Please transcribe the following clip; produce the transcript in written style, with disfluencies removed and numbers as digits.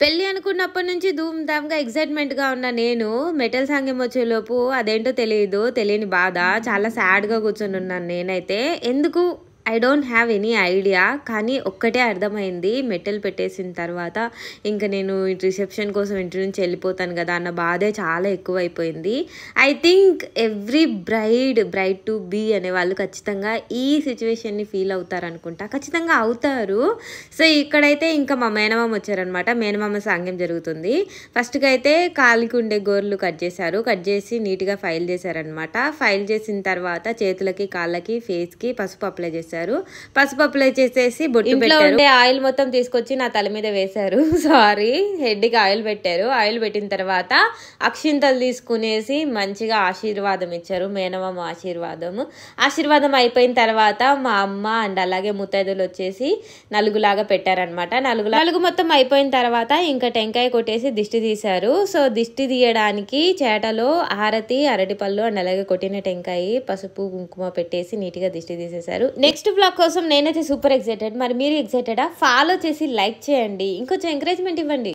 పెళ్లి అనుకున్నప్పటి నుంచి ధూమ్ ధామ్‌గా ఎక్సైట్‌మెంట్‌గా ఉన్న నేను మెటల్ సాంగ్యం వచ్చేలోపు అదేంటో తెలియని బాధ. చాలా సాడ్‌గా కూర్చొనున్నాను నేనైతే. ఎందుకు I don't have any idea. కానీ ఒక్కటే అర్థమైంది మెటల్ పెట్టేసిన తర్వాత ఇంక నేను రిసెప్షన్ కోసం ఇంటి నుంచి వెళ్ళిపోతాను కదా అన్న బాధే చాలా ఎక్కువైపోయింది. I think every bride to be అనేవాళ్ళు ఖచ్చితంగా ఈ సిచ్యువేషన్‌ని ఫీల్ అవుతారనుకుంటా. ఖచ్చితంగా అవుతారు. సో, ఇక్కడైతే ఇంకా మా మేనమామ వచ్చారనమాట. మేనమామ సాంగ్యం జరుగుతుంది. ఫస్ట్‌గా అయితే కాలికి ఉండే గోర్లు కట్ చేశారు. కట్ చేసి నీట్‌గా ఫైల్ చేశారనమాట. ఫైల్ చేసిన తర్వాత చేతులకి, కాళ్ళకి, ఫేస్‌కి పసుపు అప్లై చేశారు. పసుపు అప్లై చేసేసి బొట్టు పెట్టారు. ఇంట్లో ఉండే ఆయిల్ మొత్తం తీసుకొచ్చి నా తల మీద వేశారు. సారీ, హెడ్‌కి ఆయిల్ పెట్టారు. ఆయిల్ పెట్టిన తర్వాత అక్షింతలు తీసుకునేసి మంచిగా ఆశీర్వాదం ఇచ్చారు. మేనమామ ఆశీర్వాదం అయిపోయిన తర్వాత మా అమ్మ అండ్ అలాగే ముత్తైదులు వచ్చేసి నలుగులాగా పెట్టారనమాట. నలుగు మొత్తం అయిపోయిన తర్వాత ఇంకా టెంకాయ కొట్టేసి దిష్టి తీశారు. సో దిష్టి తీయడానికి చేటలో హారతి, అరటిపళ్ళు అండ్ అలాగే కొట్టిన టెంకాయ, పసుపు, కుంకుమ పెట్టేసి నీట్గా దిష్టి తీసేశారు. నెక్స్ట్ బ్లాగ్ కోసం నేనైతే సూపర్ ఎక్సైటెడ్. మరి మీరు ఎక్సైటెడా? ఫాలో చేసి లైక్ చేయండి, ఇంకొంచెం ఎంకరేజ్మెంట్ ఇవ్వండి.